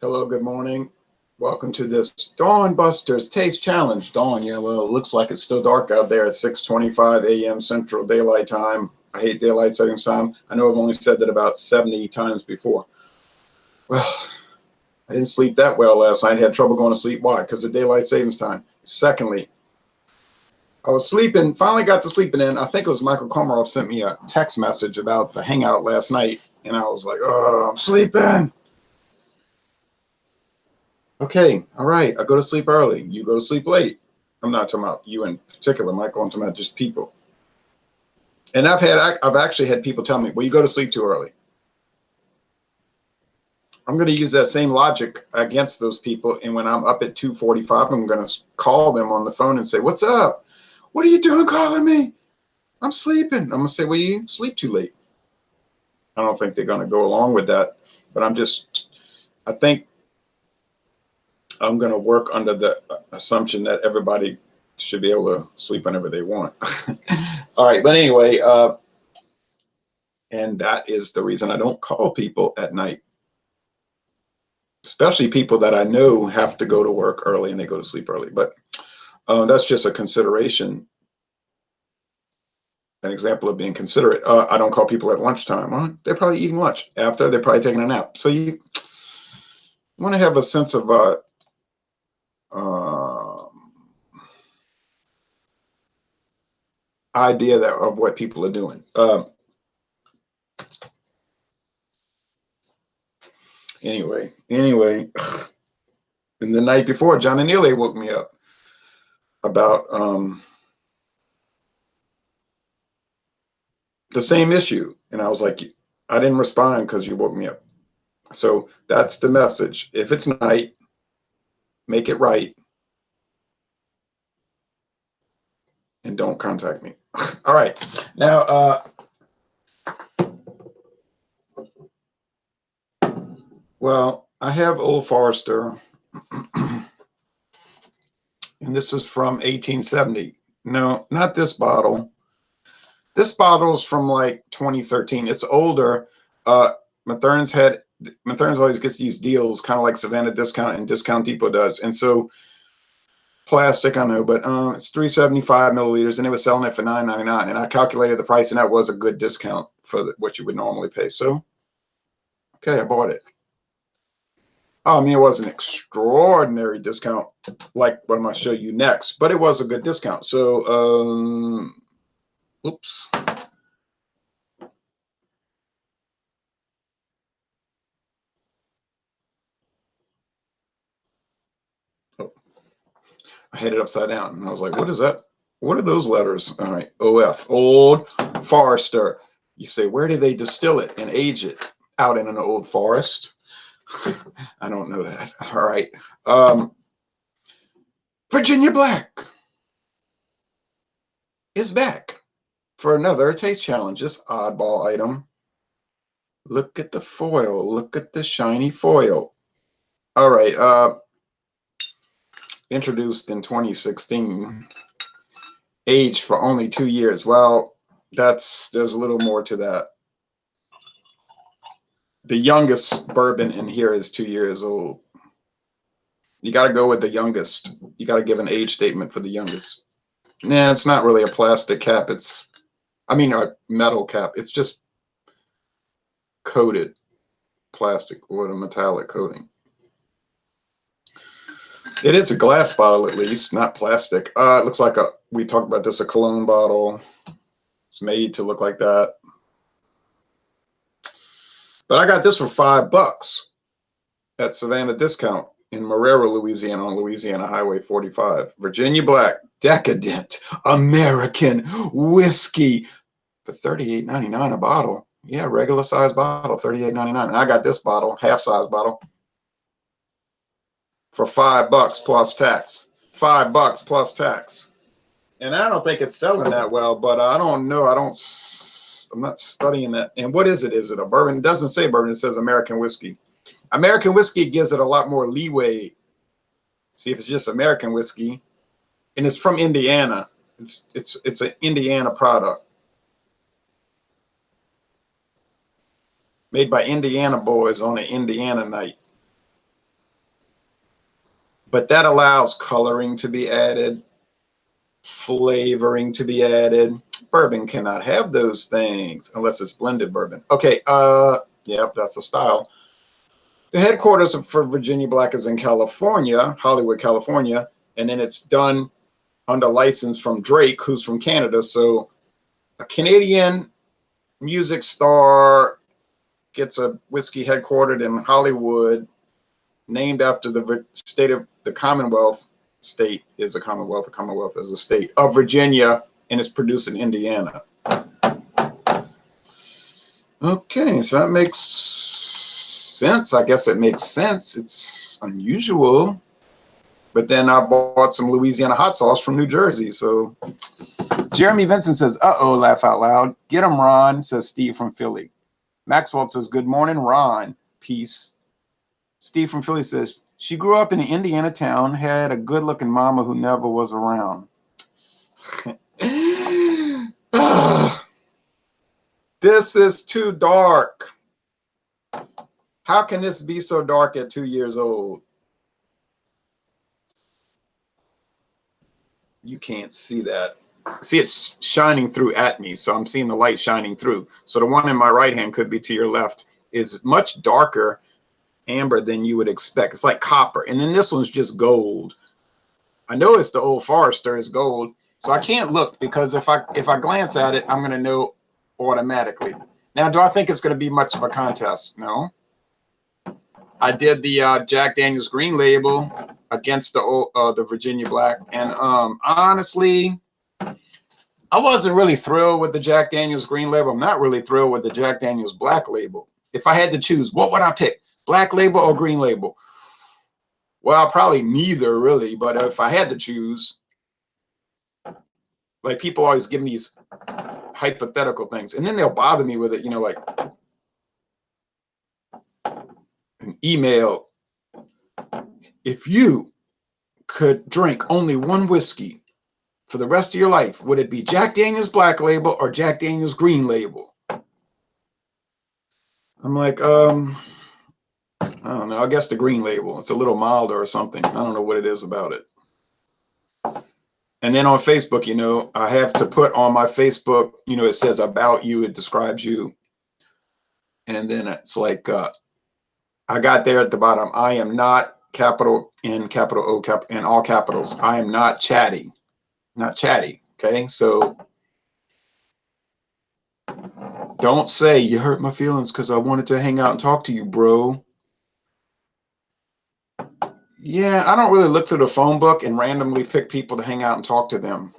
Hello, good morning. Welcome to this Dawn Busters Taste Challenge. Dawn, yeah, well, it looks like it's still dark out there at 6:25 a.m. Central Daylight Time. I hate daylight savings time. I know I've only said that about 70 times before. Well, I didn't sleep that well last night. I had trouble going to sleep. Why? Because of daylight savings time. Secondly, I was sleeping, finally got to sleeping in. I think it was Michael Komarov sent me a text message about the hangout last night. And I was like, oh, I'm sleeping. Okay, all right. I go to sleep early. You go to sleep late. I'm not talking about you in particular, Michael. I'm talking about just people. And I've actually had people tell me, well, you go to sleep too early. I'm going to use that same logic against those people. And when I'm up at 2:45, I'm going to call them on the phone and say, what's up? What are you doing calling me? I'm sleeping. I'm going to say, well, you sleep too late. I don't think they're going to go along with that. But I think I'm going to work under the assumption that everybody should be able to sleep whenever they want. All right. But anyway, and that is the reason I don't call people at night, especially people that I know have to go to work early and they go to sleep early. But that's just a consideration, an example of being considerate. I don't call people at lunchtime. Well, they're probably eating lunch. After, they're probably taking a nap. So you want to have a sense of idea of what people are doing. Anyway, and the night before, John and Neely woke me up about the same issue. And I was like, I didn't respond because you woke me up. So that's the message. If it's night, make it right. And don't contact me. All right. Now, well, I have Old Forester. And this is from 1870. No, not this bottle. This bottle is from like 2013. It's older. Mathern's always gets these deals, kind of like Savannah Discount and Discount Depot does. And so plastic, I know, but it's 375 milliliters, and it was selling it for $9.99. And I calculated the price, and that was a good discount for what you would normally pay. So, okay, I bought it. I mean, it was an extraordinary discount, like what I'm going to show you next, but it was a good discount. So, oops. Oh, I had it upside down, and I was like, what is that? What are those letters? All right, OF, Old Forester. You say, where do they distill it and age it? Out in an old forest. I don't know that. All right. Virginia Black is back for another taste challenge. This oddball item. Look at the foil. Look at the shiny foil. All right. Introduced in 2016. Aged for only 2 years. Well, there's a little more to that. The youngest bourbon in here is 2 years old. You got to go with the youngest. You got to give an age statement for the youngest. Nah, it's not really a plastic cap. A metal cap. It's just coated plastic with a metallic coating. It is a glass bottle, at least, not plastic. It looks like we talked about this, a cologne bottle. It's made to look like that. But I got this for $5 at Savannah Discount in Marrero, Louisiana, on Louisiana Highway 45. Virginia Black, decadent American whiskey for $38.99 a bottle. Yeah, regular size bottle, $38.99. And I got this bottle, half size bottle, for $5 plus tax. $5 plus tax. And I don't think it's selling that well, but I don't know. I'm not studying that. And what is it? Is it a bourbon? It doesn't say bourbon. It says American whiskey. American whiskey gives it a lot more leeway. See if it's just American whiskey. And it's from Indiana. It's an Indiana product. Made by Indiana boys on an Indiana night. but that allows coloring to be added, flavoring to be added. Bourbon cannot have those things unless it's blended bourbon. Okay, yep, that's the style. The headquarters for Virginia Black is in California, Hollywood, California, and then it's done under license from Drake, who's from Canada. So a Canadian music star gets a whiskey headquartered in Hollywood, named after the state of the Commonwealth. State is a Commonwealth. The Commonwealth is a state of Virginia, and it's produced in Indiana. Okay, so that makes sense. I guess it makes sense. It's unusual. But then I bought some Louisiana hot sauce from New Jersey. So Jeremy Vincent says, uh-oh, laugh out loud. Get him, Ron, says Steve from Philly. Maxwell says, good morning, Ron. Peace. Steve from Philly says, she grew up in an Indiana town, had a good-looking mama who never was around. This is too dark. How can this be so dark at 2 years old? You can't see that. See, it's shining through at me, so I'm seeing the light shining through. So the one in my right hand could be to your left, is much darker amber than you would expect. It's like copper. And then this one's just gold. I know it's the Old Forester is gold. So I can't look, because if I glance at it, I'm going to know automatically. Now, do I think it's going to be much of a contest? No. I did the Jack Daniel's Green Label against the Virginia Black, and honestly, I wasn't really thrilled with the Jack Daniel's Green Label. I'm not really thrilled with the Jack Daniel's Black Label. If I had to choose, what would I pick? Black Label or Green Label? Well, probably neither, really. But if I had to choose, like, people always give me these hypothetical things, and then they'll bother me with it, you know, like an email. If you could drink only one whiskey for the rest of your life, would it be Jack Daniel's Black Label or Jack Daniel's Green Label? I'm like, I don't know. I guess the Green Label. It's a little milder or something. I don't know what it is about it. And then on Facebook, you know, I have to put on my Facebook, you know, it says about you, it describes you. And then it's like, I got there at the bottom. I am not, capital N, capital O, in all capitals. I am not chatty. Not chatty. Okay. So don't say you hurt my feelings because I wanted to hang out and talk to you, bro. Yeah, I don't really look through the phone book and randomly pick people to hang out and talk to them.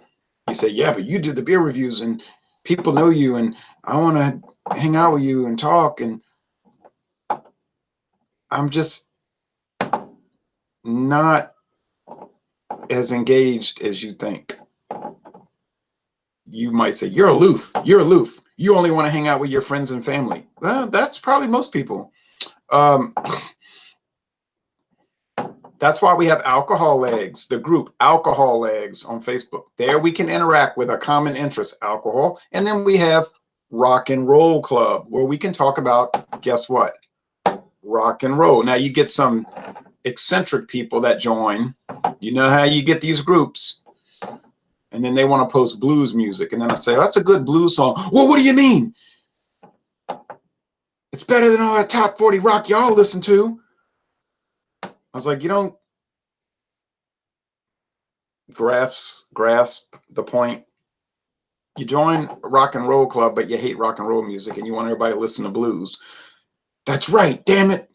You say, yeah, but you did the beer reviews and people know you and I want to hang out with you and talk. And I'm just not as engaged as you think. You might say, you're aloof. You're aloof. You only want to hang out with your friends and family. Well, that's probably most people. That's why we have Alcohol Legs, the group Alcohol Legs on Facebook. There we can interact with a common interest, alcohol. And then we have Rock and Roll Club, where we can talk about, guess what? Rock and roll. Now you get some eccentric people that join. You know how you get these groups. And then they want to post blues music. And then I say, that's a good blues song. Well, what do you mean? It's better than all that top 40 rock y'all listen to. I was like, you don't grasp the point. You join a rock and roll club, but you hate rock and roll music and you want everybody to listen to blues. That's right, damn it.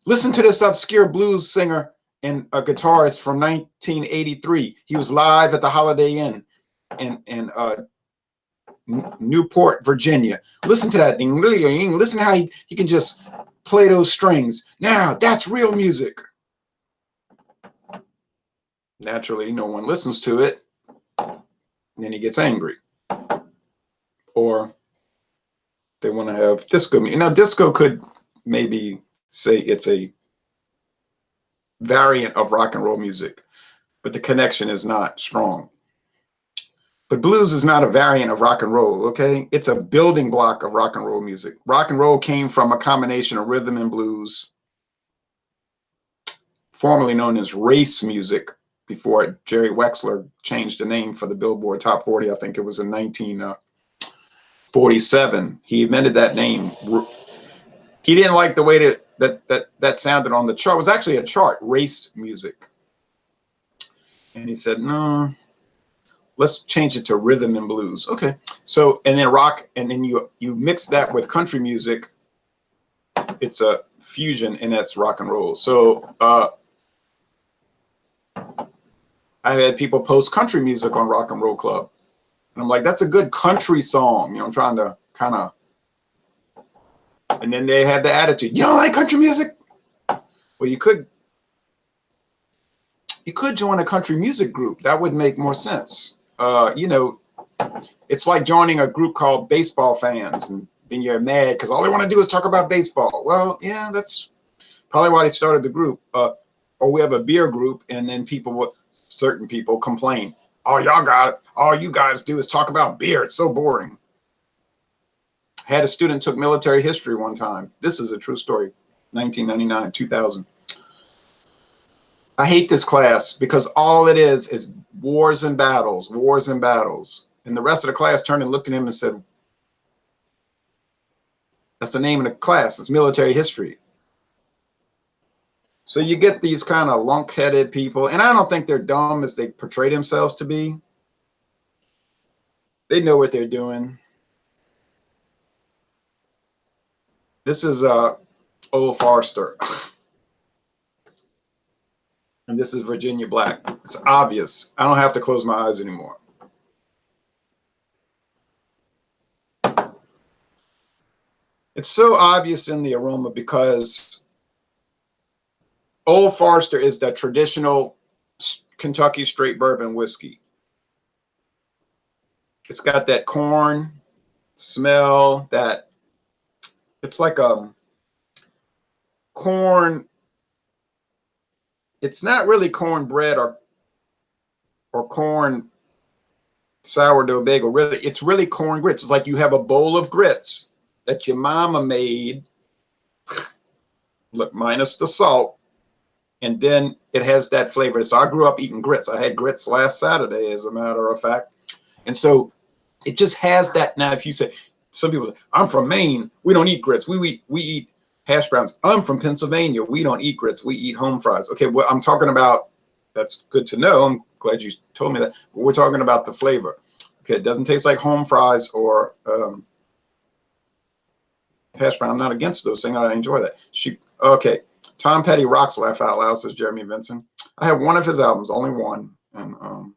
Listen to this obscure blues singer and a guitarist from 1983. He was live at the Holiday Inn in Newport, Virginia. Listen to that thing. Listen how he can just play those strings. Now, that's real music. Naturally, no one listens to it. And then he gets angry. Or they want to have disco music. Now, disco could maybe say it's a variant of rock and roll music, but the connection is not strong. But blues is not a variant of rock and roll, okay? It's a building block of rock and roll music. Rock and roll came from a combination of rhythm and blues, formerly known as race music, before Jerry Wexler changed the name for the Billboard Top 40. I think it was in 1947. He invented that name. He didn't like the way that sounded on the chart. It was actually a chart, race music. And he said, no, let's change it to rhythm and blues. Okay. So, and then rock, and then you mix that with country music. It's a fusion, and that's rock and roll. So I had people post country music on Rock and Roll Club. And I'm like, that's a good country song. You know, I'm trying to kind of, and then they had the attitude, you don't like country music? Well, you could join a country music group. That would make more sense. You know, it's like joining a group called Baseball Fans, and then you're mad because all they want to do is talk about baseball. Well, yeah, that's probably why they started the group. Or we have a beer group, and then certain people complain, oh, y'all got it. All you guys do is talk about beer. It's so boring. I had a student took military history one time. This is a true story. 1999, 2000. I hate this class because all it is wars and battles, wars and battles. And the rest of the class turned and looked at him and said, that's the name of the class. It's military history. So you get these kind of lunk-headed people, and I don't think they're dumb as they portray themselves to be. They know what they're doing. This is Old Forester. And this is Virginia Black. It's obvious. I don't have to close my eyes anymore. It's so obvious in the aroma because Old Forester is the traditional Kentucky straight bourbon whiskey. It's got that corn smell, that it's like a corn. It's not really cornbread or corn sourdough bagel. Really, it's really corn grits. It's like you have a bowl of grits that your mama made, look, minus the salt, and then it has that flavor. So I grew up eating grits. I had grits last Saturday, as a matter of fact. And so it just has that. Now, if you say, some people say, I'm from Maine, we don't eat grits. We eat hash browns. I'm from Pennsylvania, we don't eat grits. We eat home fries. Okay, well, I'm talking about, that's good to know. I'm glad you told me that. But we're talking about the flavor. Okay, it doesn't taste like home fries or hash brown. I'm not against those things. I enjoy that. Okay. Tom Petty rocks, laugh out loud, says Jeremy Vincent. I have one of his albums, only one. And I'm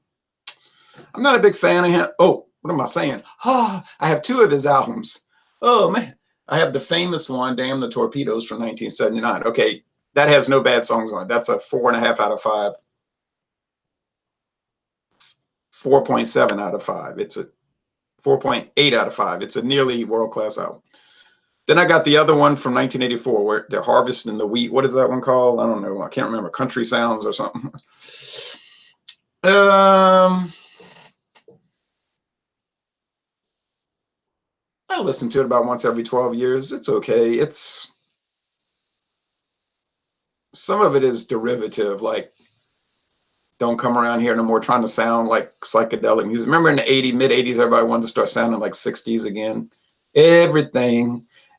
not a big fan of him. Oh, what am I saying? I have two of his albums. Oh, man. I have the famous one, Damn the Torpedoes, from 1979. Okay, that has no bad songs on it. That's a 4.5 out of 5. 4.7 out of 5. It's a 4.8 out of 5. It's a nearly world-class album. Then I got the other one from 1984 where they're harvesting the wheat. What is that one called? I don't know. I can't remember. Country Sounds or something. I listen to it about once every 12 years. It's okay. Some of it is derivative, like Don't Come Around Here No More, trying to sound like psychedelic music. Remember in the mid-80s, everybody wanted to start sounding like 60s again.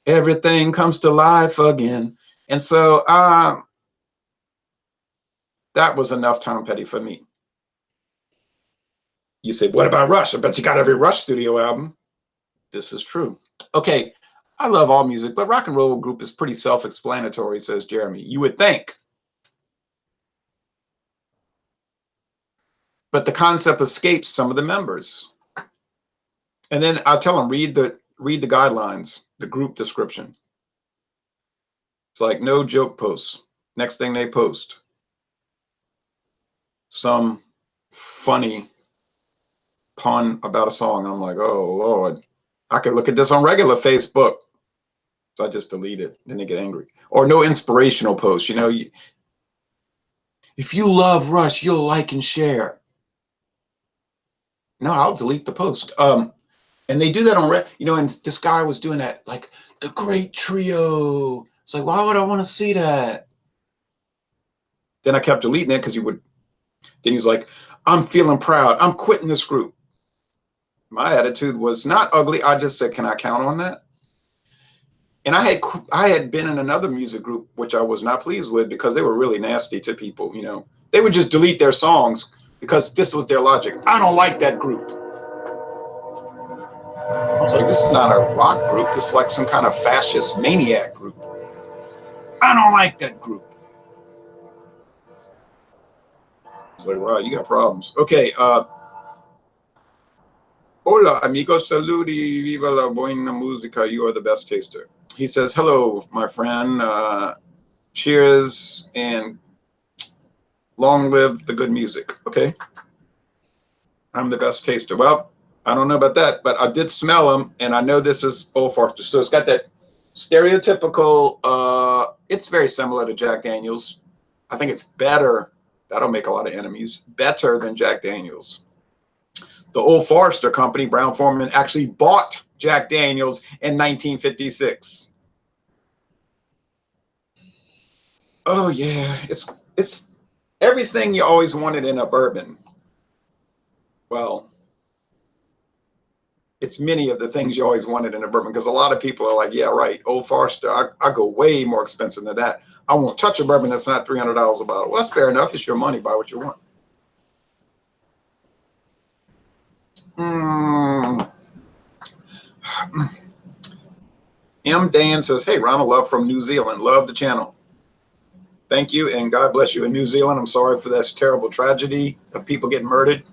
Everything comes to life again. And so that was enough Tom Petty for me. You say, what about Rush? I bet you got every Rush studio album. This is true. Okay, I love all music, but rock and roll group is pretty self-explanatory, says Jeremy. You would think. But the concept escapes some of the members. And then I'll tell them, read the guidelines, the group description. It's like no joke posts. Next thing they post, some funny pun about a song. I'm like, oh, Lord. I could look at this on regular Facebook. So I just delete it. Then they get angry. Or no inspirational posts. You know, if you love Rush, you'll like and share. No, I'll delete the post. And they do that on, and this guy was doing that, like, the great trio. It's like, why would I want to see that? Then I kept deleting it because then he's like, I'm feeling proud. I'm quitting this group. My attitude was not ugly. I just said, can I count on that? And I had been in another music group, which I was not pleased with because they were really nasty to people. They would just delete their songs because this was their logic. I don't like that group. I was like, this is not a rock group. This is like some kind of fascist maniac group. I don't like that group. I was like, wow, you got problems. Okay. Hola, amigos, saludi, viva la buena música. You are the best taster. He says, hello, my friend. Cheers and long live the good music. Okay. I'm the best taster. Well, I don't know about that, but I did smell them, and I know this is Old Forester. So it's got that stereotypical, it's very similar to Jack Daniels. I think it's better. That'll make a lot of enemies. Better than Jack Daniels. The Old Forester company, Brown-Forman, actually bought Jack Daniels in 1956. Oh yeah, it's everything you always wanted in a bourbon. Well, it's many of the things you always wanted in a bourbon, because a lot of people are like, yeah, right, Old Forester, I go way more expensive than that. I won't touch a bourbon that's not $300 a bottle. Well, that's fair enough. It's your money. Buy what you want. M. Dan says, hey, Ronald Love from New Zealand. Love the channel. Thank you, and God bless you in New Zealand. I'm sorry for this terrible tragedy of people getting murdered.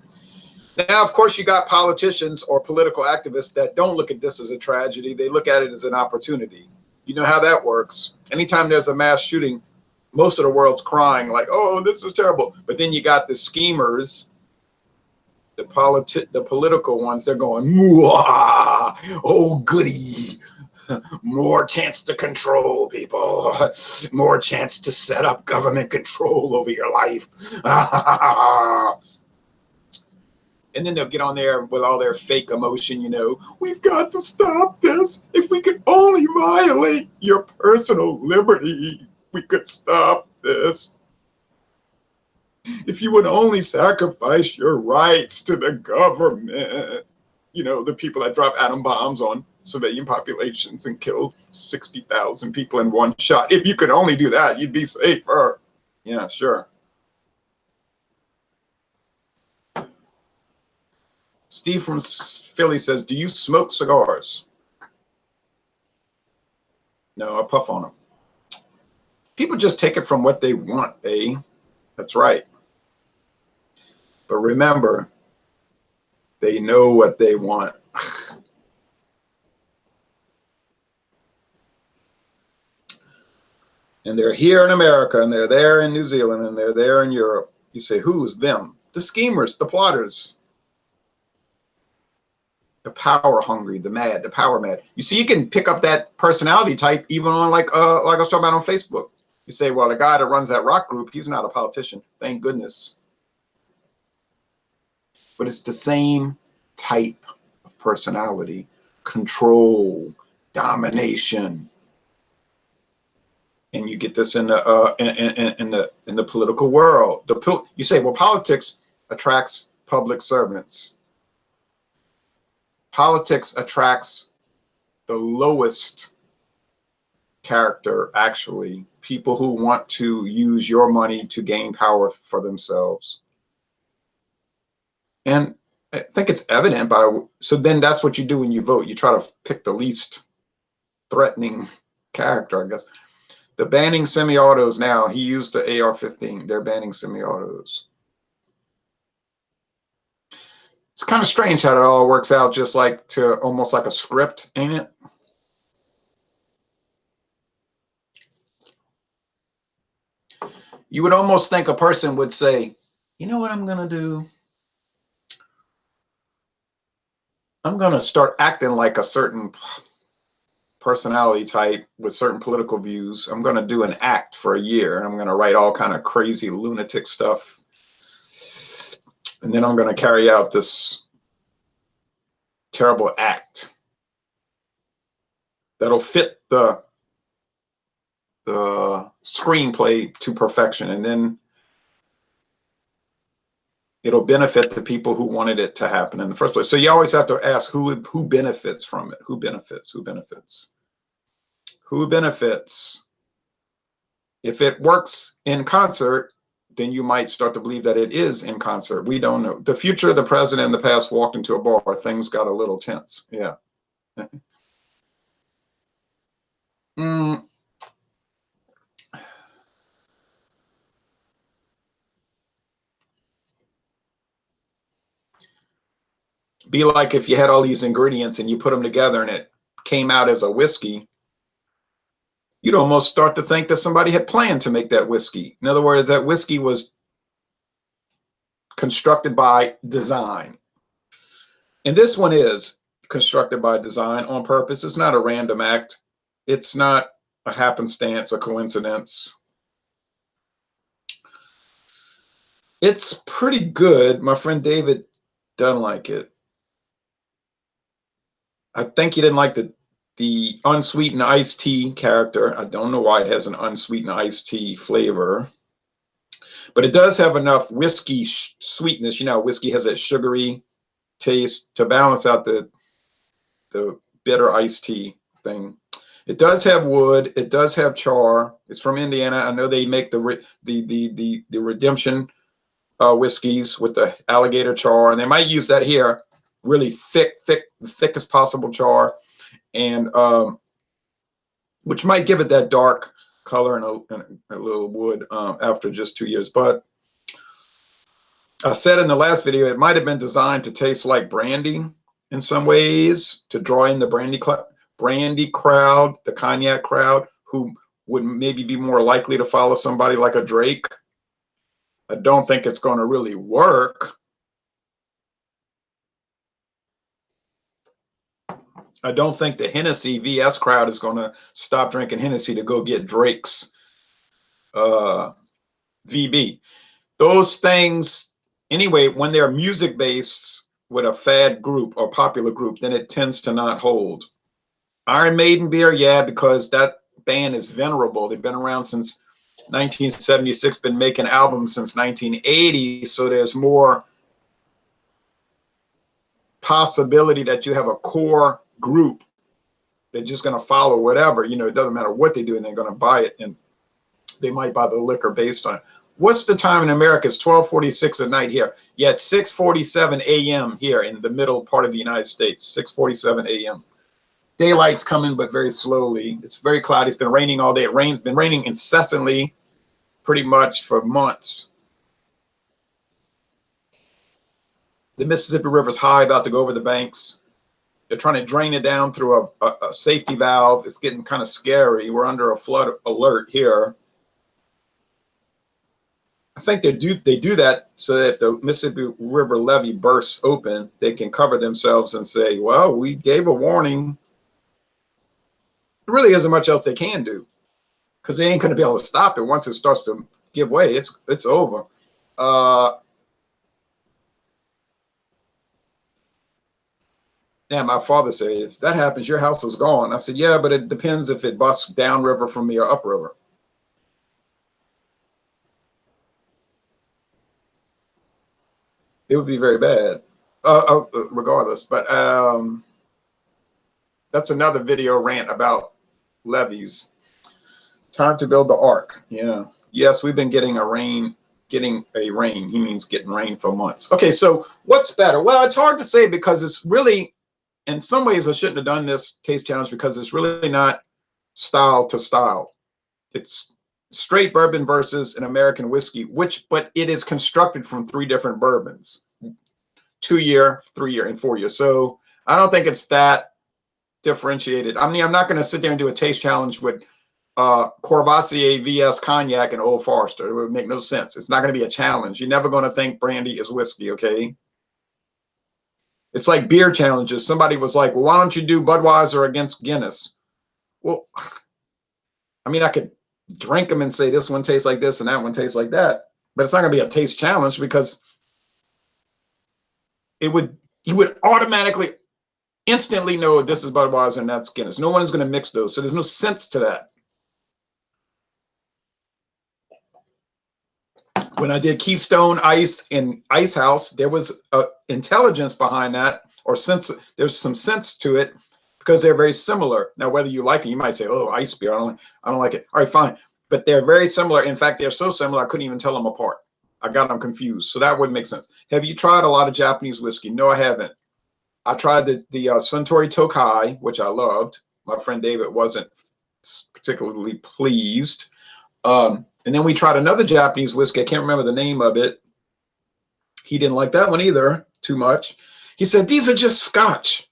Now, of course, you got politicians or political activists that don't look at this as a tragedy. They look at it as an opportunity. You know how that works. Anytime there's a mass shooting, most of the world's crying like, oh, this is terrible. But then you got the schemers, the political ones. They're going, mwah, oh, goody. More chance to control people. More chance to set up government control over your life. And then they'll get on there with all their fake emotion, we've got to stop this. If we could only violate your personal liberty, we could stop this. If you would only sacrifice your rights to the government, the people that drop atom bombs on civilian populations and kill 60,000 people in one shot. If you could only do that, you'd be safer. Yeah, sure. Steve from Philly says, do you smoke cigars? No, I puff on them. People just take it from what they want, eh? That's right. But remember, they know what they want. And they're here in America, and they're there in New Zealand, and they're there in Europe. You say, who's them? The schemers, the plotters. The power hungry, the mad, the power mad. You see, you can pick up that personality type even on like I was talking about on Facebook. You say, well, the guy that runs that rock group, he's not a politician. Thank goodness. But it's the same type of personality, control, domination. And you get this in the political world. You say, well, politics attracts public servants. Politics attracts the lowest character, actually, people who want to use your money to gain power for themselves. And I think it's evident so then that's what you do when you vote. You try to pick the least threatening character, I guess. The banning semi-autos now, he used the AR-15. They're banning semi-autos. It's kind of strange how it all works out, just like almost like a script, ain't it? You would almost think a person would say, you know what I'm going to do? I'm going to start acting like a certain personality type with certain political views. I'm going to do an act for a year, and I'm going to write all kind of crazy lunatic stuff. And then I'm going to carry out this terrible act that'll fit the screenplay to perfection. And then It'll benefit the people who wanted it to happen in the first place. So you always have to ask who benefits from it. Who benefits? Who benefits? Who benefits? If it works in concert, then you might start to believe that it is in concert. We don't know. The future, the president in the past walked into a bar, things got a little tense. Yeah. Be like if you had all these ingredients and you put them together and it came out as a whiskey, you'd almost start to think that somebody had planned to make that whiskey. In other words, that whiskey was constructed by design. And this one is constructed by design on purpose. It's not a random act. It's not a happenstance, a coincidence. It's pretty good. My friend David doesn't like it. I think he didn't like the unsweetened iced tea character. I don't know why it has an unsweetened iced tea flavor, but it does have enough whiskey sweetness. You know, whiskey has that sugary taste to balance out the bitter iced tea thing. It does have wood. It does have char. It's from Indiana. I know they make the Redemption whiskeys with the alligator char, and they might use that here. Really thick, the thickest possible char, and which might give it that dark color and a little wood after just 2 years. But I said in the last video, it might have been designed to taste like brandy in some ways, to draw in the brandy crowd, the cognac crowd, who would maybe be more likely to follow somebody like a Drake. I don't think it's going to really work. I don't think the Hennessy VS crowd is going to stop drinking Hennessy to go get Drake's VB. Those things, anyway, when they're music-based with a fad group or popular group, then it tends to not hold. Iron Maiden beer, yeah, because that band is venerable. They've been around since 1976, been making albums since 1980, so there's more possibility that you have a core group they're just going to follow whatever, you know, it doesn't matter what they do, and they're going to buy it, and they might buy the liquor based on it. What's the time in America? It's 12:46 at night here. Yeah, it's 6:47 a.m. here in the middle part of the United States. 6:47 a.m. Daylight's coming, but very slowly. It's very cloudy. It's been raining all day. It's been raining incessantly pretty much for months. The Mississippi River's high, about to go over the banks. They're trying to drain it down through a safety valve. It's getting kind of scary. We're under a flood alert here. I think they do that so that if the Mississippi River levee bursts open, they can cover themselves and say, well, we gave a warning. There really isn't much else they can do, because they ain't going to be able to stop it. Once it starts to give way, it's over. Yeah, my father said, if that happens, your house is gone. I said, yeah, but it depends if it busts downriver from me or upriver. It would be very bad, regardless. But that's another video rant about levees. Time to build the ark. Yeah. Yes, we've been getting a rain. Getting a rain. He means getting rain for months. Okay, so what's better? Well, it's hard to say, because it's really, in some ways, I shouldn't have done this taste challenge, because it's really not style to style. It's straight bourbon versus an American whiskey, but it is constructed from 3 different bourbons, 2-year, 3-year, and 4-year. So I don't think it's that differentiated. I mean, I'm not going to sit there and do a taste challenge with Courvoisier VS Cognac and Old Forester. It would make no sense. It's not going to be a challenge. You're never going to think brandy is whiskey, okay? It's like beer challenges. Somebody was like, well, why don't you do Budweiser against Guinness? Well, I mean, I could drink them and say this one tastes like this and that one tastes like that, but it's not going to be a taste challenge, because you would automatically, instantly know this is Budweiser and that's Guinness. No one is going to mix those, so there's no sense to that. When I did Keystone Ice and Ice House, there was intelligence behind that, or sense. There's some sense to it because they're very similar. Now, whether you like it, you might say, "Oh, ice beer, I don't like it." All right, fine, but they're very similar. In fact, they're so similar I couldn't even tell them apart. I got them confused, so that wouldn't make sense. Have you tried a lot of Japanese whiskey? No, I haven't. I tried the Suntory Tokai, which I loved. My friend David wasn't particularly pleased. And then we tried another Japanese whiskey. I can't remember the name of it. He didn't like that one either too much. He said, these are just Scotch.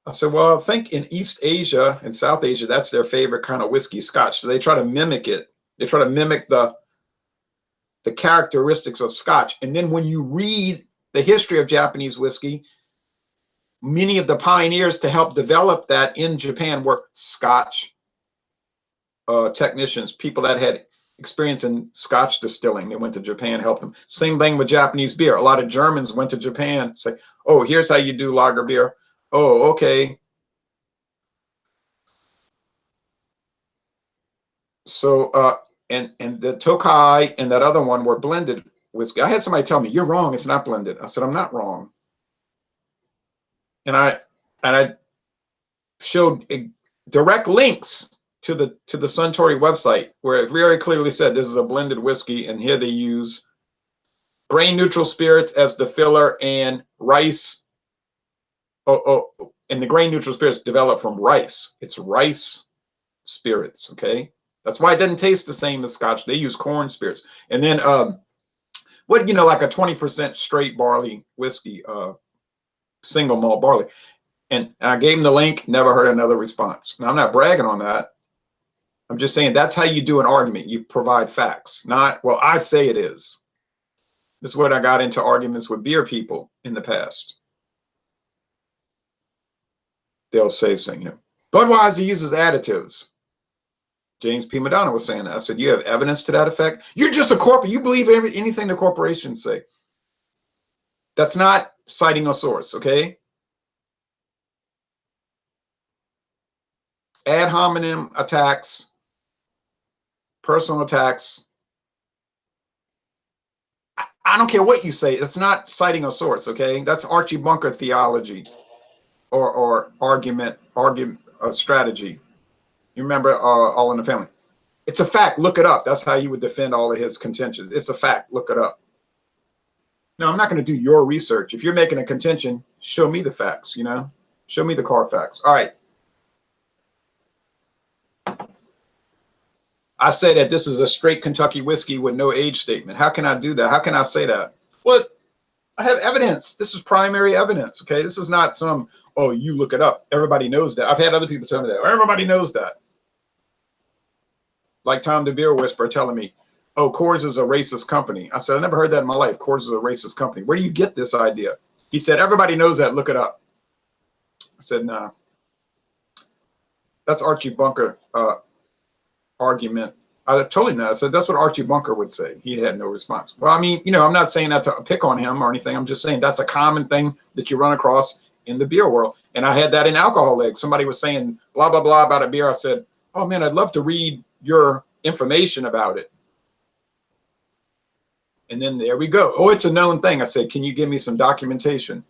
I said, well, I think in East Asia and South Asia, that's their favorite kind of whiskey, Scotch. So they try to mimic it. They try to mimic the characteristics of Scotch. And then when you read the history of Japanese whiskey, many of the pioneers to help develop that in Japan were Scotch technicians, people that had experience in Scotch distilling. They went to Japan, helped them. Same thing with Japanese beer. A lot of Germans went to Japan, say, oh, here's how you do lager beer. Oh, okay. So, and the Tokai and that other one were blended whiskey. I had somebody tell me, you're wrong, it's not blended. I said, I'm not wrong. And I showed direct links to the Suntory website where it very clearly said this is a blended whiskey, and here they use grain neutral spirits as the filler and rice. And the grain neutral spirits developed from rice. It's rice spirits, okay? That's why it doesn't taste the same as Scotch. They use corn spirits. And then like a 20% straight barley whiskey, single malt barley. And I gave him the link, never heard another response. Now, I'm not bragging on that. I'm just saying that's how you do an argument. You provide facts, not, well, I say it is. This is what I got into arguments with beer people in the past. They'll say something, Budweiser uses additives. James P. Madonna was saying that. I said, you have evidence to that effect? You're just a corporate. You believe anything the corporations say. That's not citing a source, okay? Ad hominem attacks, personal attacks. I don't care what you say. It's not citing a source, okay? That's Archie Bunker theology or argument strategy. You remember All in the Family. It's a fact. Look it up. That's how you would defend all of his contentions. It's a fact. Look it up. No, I'm not going to do your research. If you're making a contention, show me the facts, Show me the car facts. All right. I say that this is a straight Kentucky whiskey with no age statement. How can I do that? How can I say that? Well, I have evidence. This is primary evidence, okay? This is not some, oh, you look it up. Everybody knows that. I've had other people tell me that. Everybody knows that. Like Tom the Beer Whisperer telling me, oh, Coors is a racist company. I said, I never heard that in my life. Coors is a racist company. Where do you get this idea? He said, everybody knows that. Look it up. I said, nah. That's Archie Bunker argument. I told him that. I said, that's what Archie Bunker would say. He had no response. Well, I mean, I'm not saying that to pick on him or anything. I'm just saying that's a common thing that you run across in the beer world. And I had that in Alcohol Legs. Somebody was saying blah, blah, blah about a beer. I said, oh, man, I'd love to read your information about it. And then there we go. Oh, it's a known thing. I said, can you give me some documentation?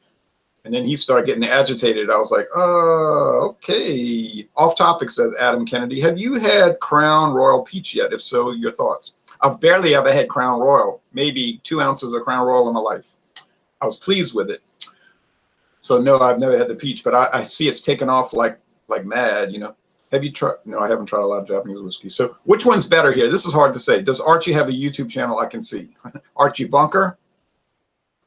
And then he started getting agitated. I was like, okay. Off topic, says Adam Kennedy. Have you had Crown Royal Peach yet? If so, your thoughts. I've barely ever had Crown Royal. Maybe 2 ounces of Crown Royal in my life. I was pleased with it. So no, I've never had the peach, but I see it's taken off like mad, Have you tried? No, I haven't tried a lot of Japanese whiskey. So which one's better here? This is hard to say. Does Archie have a YouTube channel I can see? Archie Bunker?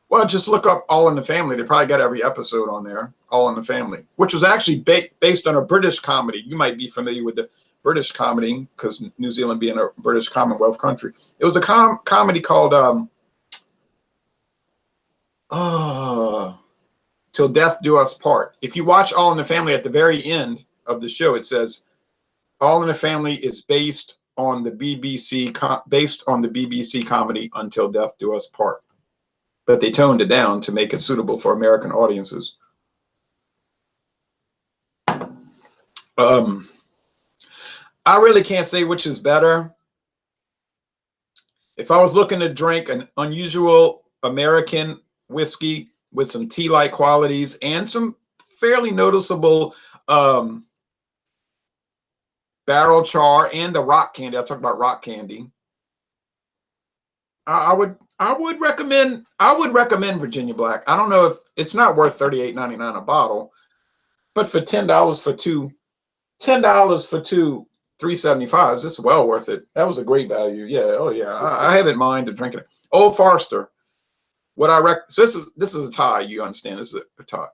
Well, just look up All in the Family. They probably got every episode on there, All in the Family, which was actually based on a British comedy. You might be familiar with the British comedy because New Zealand being a British Commonwealth country. It was a comedy called Till Death Do Us Part. If you watch All in the Family, at the very end of the show, it says All in the Family is based on the BBC comedy Until Death Do Us Part. But they toned it down to make it suitable for American audiences. I really can't say which is better. If I was looking to drink an unusual American whiskey with some tea-like qualities and some fairly noticeable barrel char and the rock candy, I talked about rock candy. I would recommend Virginia Black. I don't know if it's not worth $38.99 a bottle, but for $10 for two, $3.75, it's well worth it. That was a great value. Yeah, oh yeah, I have in mind to drink it. Old Forester. What I so this is a tie. You understand? This is a tie.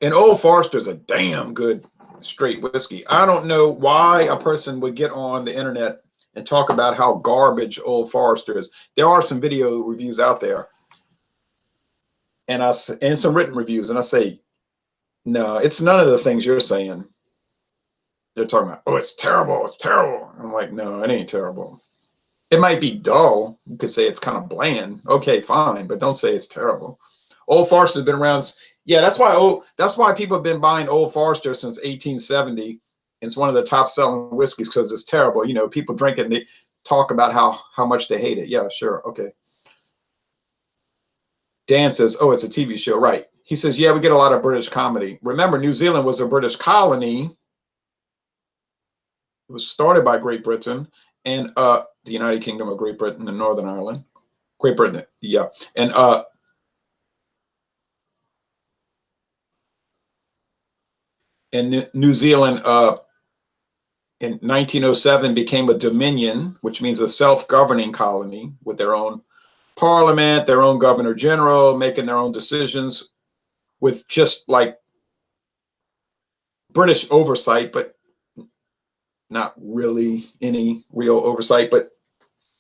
And Old Forester is a damn good straight whiskey. I don't know why a person would get on the internet and talk about how garbage Old Forester is. There are some video reviews out there, and some written reviews, and I say, no, it's none of the things you're saying. They're talking about, oh, it's terrible, it's terrible. I'm like, no, it ain't terrible. It might be dull. You could say it's kind of bland. Okay, fine, but don't say it's terrible. Old Forester's been around. Yeah, that's why people have been buying Old Forester since 1870. It's one of the top selling whiskeys because it's terrible. You know, people drink it and they talk about how much they hate it. Yeah, sure, okay. Dan says, oh, it's a TV show, right? He says, yeah, we get a lot of British comedy. Remember, New Zealand was a British colony. It was started by Great Britain and the United Kingdom of Great Britain and Northern Ireland. Great Britain, yeah. And New Zealand in 1907 became a dominion, which means a self-governing colony with their own parliament, their own governor general, making their own decisions with just like British oversight, but not really any real oversight, but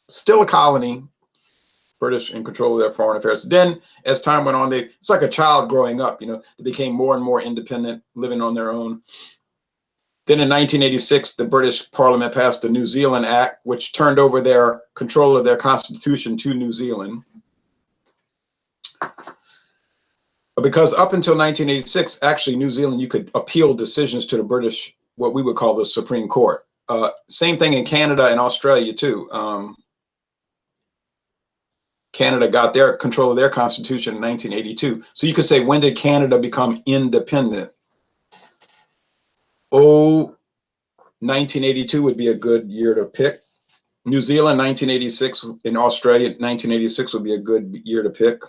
still a colony. British in control of their foreign affairs. Then, as time went on, it's like a child growing up. You know, they became more and more independent, living on their own. Then, in 1986, the British Parliament passed the New Zealand Act, which turned over their control of their constitution to New Zealand. Because up until 1986, actually, New Zealand, you could appeal decisions to the British, what we would call the Supreme Court. Same thing in Canada and Australia too. Canada got their control of their constitution in 1982. So you could say, when did Canada become independent? Oh, 1982 would be a good year to pick. New Zealand, 1986. In Australia, 1986 would be a good year to pick.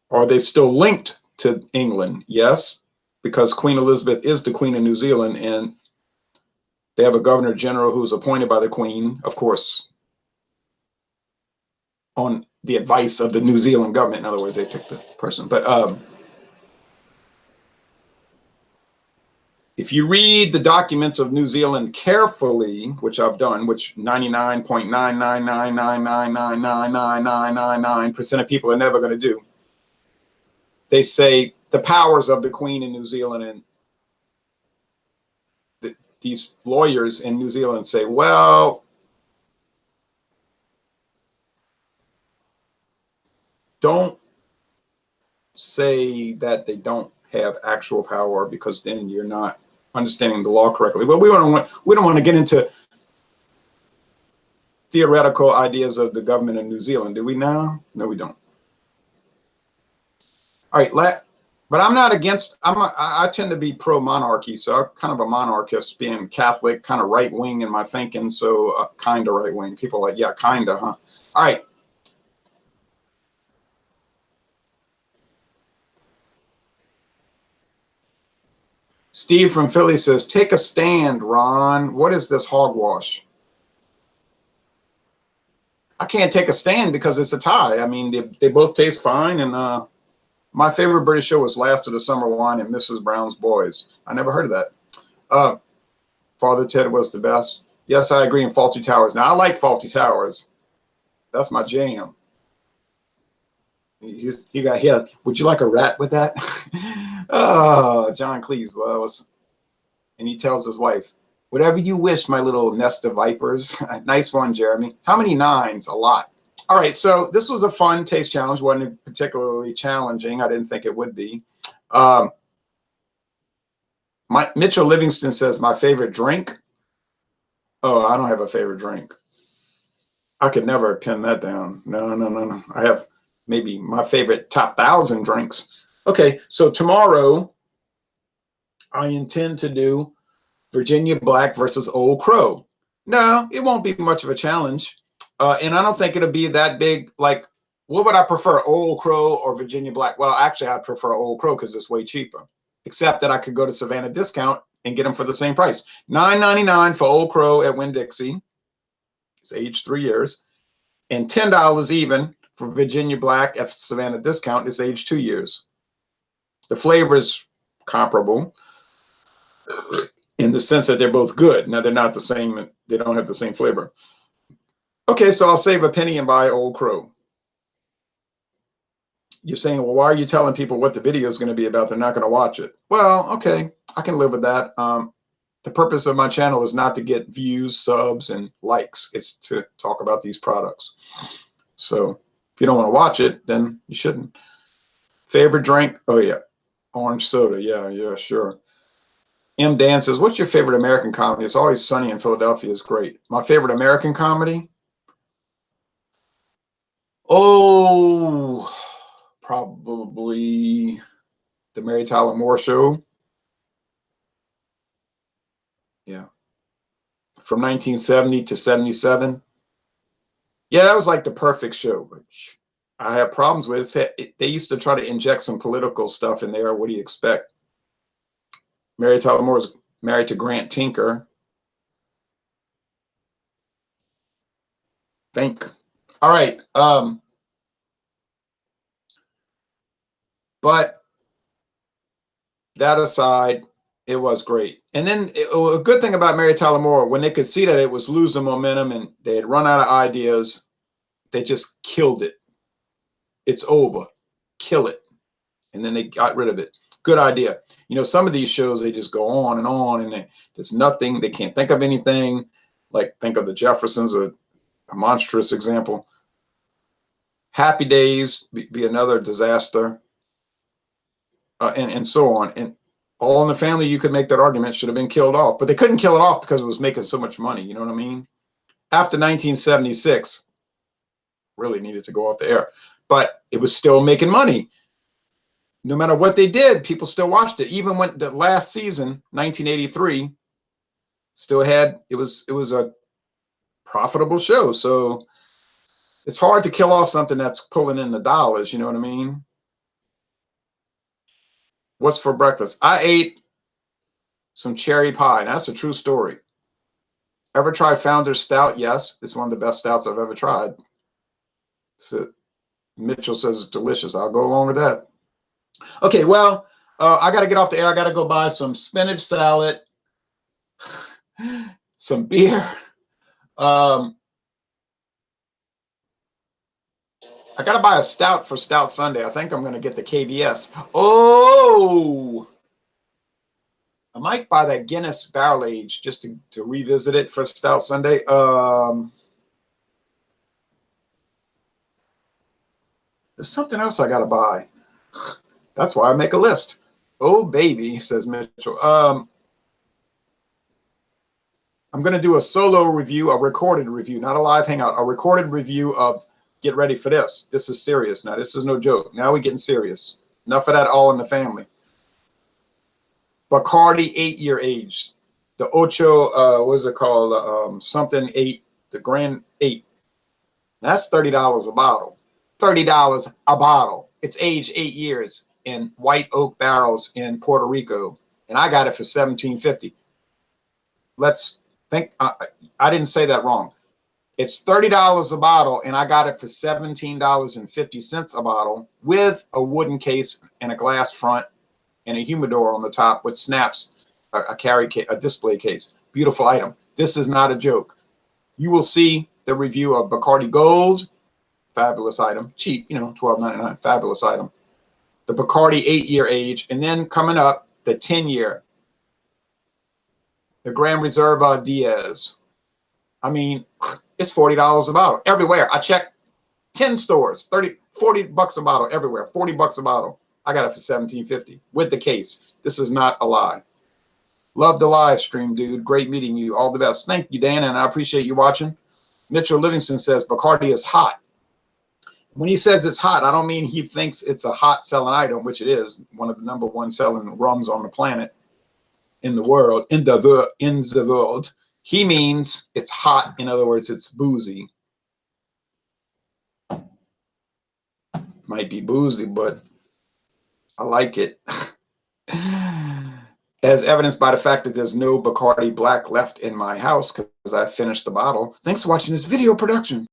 Are they still linked to England? Yes, because Queen Elizabeth is the Queen of New Zealand, and they have a Governor General who's appointed by the Queen, of course, on the advice of the New Zealand government. In other words, they pick the person. But if you read the documents of New Zealand carefully, which I've done, which 99.999999999% of people are never going to do, they say the powers of the Queen in New Zealand, and these lawyers in New Zealand say, well, don't say that they don't have actual power, because then you're not understanding the law correctly. But we don't want to get into theoretical ideas of the government of New Zealand, do we now? No, we don't. All right, but I'm not against. I tend to be pro-monarchy, so I'm kind of a monarchist, being Catholic, kind of right-wing in my thinking. So kind of right-wing. People are like, yeah, kind of, huh? All right. Steve from Philly says, take a stand, Ron. What is this hogwash? I can't take a stand because it's a tie. I mean, they both taste fine. And my favorite British show was Last of the Summer Wine and Mrs. Brown's Boys. I never heard of that. Father Ted was the best. Yes, I agree in Faulty Towers. Now, I like Faulty Towers. That's my jam. Yeah. Would you like a rat with that? Oh, John Cleese. Well, and he tells his wife, whatever you wish, my little nest of vipers. Nice one, Jeremy. How many nines? A lot. All right, so this was a fun taste challenge. Wasn't particularly challenging. I didn't think it would be. Mitchell Livingston says, my favorite drink. Oh, I don't have a favorite drink. I could never pin that down. No. I have maybe my favorite top 1,000 drinks. Okay, so tomorrow I intend to do Virginia Black versus Old Crow. No, it won't be much of a challenge. And I don't think it'll be that big. Like, what would I prefer, Old Crow or Virginia Black? Well, actually, I'd prefer Old Crow because it's way cheaper. Except that I could go to Savannah Discount and get them for the same price. $9.99 for Old Crow at Winn-Dixie. It's aged 3 years. And $10 even for Virginia Black at Savannah Discount. It's aged 2 years. The flavor is comparable in the sense that they're both good. Now, they're not the same. They don't have the same flavor. Okay, so I'll save a penny and buy Old Crow. You're saying, well, why are you telling people what the video is going to be about? They're not going to watch it. Well, okay, I can live with that. The purpose of my channel is not to get views, subs, and likes. It's to talk about these products. So if you don't want to watch it, then you shouldn't. Favorite drink? Oh, yeah. Orange soda. Yeah, sure. M. Dan says, what's your favorite American comedy? It's Always Sunny in Philadelphia is great. My favorite American comedy? Oh, probably the Mary Tyler Moore Show. Yeah. From 1970 to 77. Yeah, that was like the perfect show. But I have problems with it. They used to try to inject some political stuff in there. What do you expect? Mary Tyler Moore was married to Grant Tinker. Think. All right. But that aside, it was great. And then a good thing about Mary Tyler Moore, when they could see that it was losing momentum and they had run out of ideas, they just killed it. It's over. Kill it. And then they got rid of it. Good idea. You know, some of these shows, they just go on, and there's nothing. They can't think of anything. Like, think of the Jeffersons, a monstrous example. Happy Days be another disaster. And so on. And All in the Family, you could make that argument, should have been killed off. But they couldn't kill it off because it was making so much money. You know what I mean? After 1976, really needed to go off the air. But it was still making money. No matter what they did, people still watched it. Even when the last season, 1983, still had, it was a profitable show. So it's hard to kill off something that's pulling in the dollars. You know what I mean? What's for breakfast? I ate some cherry pie. That's a true story. Ever try Founder's Stout? Yes, it's one of the best stouts I've ever tried. So Mitchell says it's delicious. I'll go along with that. Okay, well, I got to get off the air. I got to go buy some spinach salad, some beer. I got to buy a stout for Stout Sunday. I think I'm going to get the KBS. Oh, I might buy that Guinness Barrel Age just to revisit it for Stout Sunday. There's something else I got to buy. That's why I make a list. Oh, baby, says Mitchell. I'm going to do a solo review, a recorded review, not a live hangout, a recorded review of Get Ready for This. This is serious now. This is no joke. Now we're getting serious. Enough of that All in the Family. Bacardi 8-year age. The Ocho, what is it called? Something 8, the Grand 8. That's $30 a bottle. $30 a bottle. It's aged 8 years in white oak barrels in Puerto Rico. And I got it for $17.50. Let's think. I didn't say that wrong. It's $30 a bottle, and I got it for $17.50 a bottle with a wooden case and a glass front and a humidor on the top, which snaps a display case. Beautiful item. This is not a joke. You will see the review of Bacardi Gold. Fabulous item. Cheap, you know, $12.99. Fabulous item. The Bacardi 8-year age. And then coming up, the 10-year. The Grand Reserva Diaz. I mean, it's $40 a bottle everywhere. I checked 10 stores, 30, 40 bucks a bottle everywhere, 40 bucks a bottle. I got it for $17.50 with the case. This is not a lie. Love the live stream, dude. Great meeting you. All the best. Thank you, Dan, and I appreciate you watching. Mitchell Livingston says Bacardi is hot. When he says it's hot, I don't mean he thinks it's a hot selling item, which it is, one of the #1 selling rums on the planet, in the world, in the world. He means it's hot. In other words, it's boozy. Might be boozy, but I like it. As evidenced by the fact that there's no Bacardi Black left in my house because I finished the bottle. Thanks for watching this video production.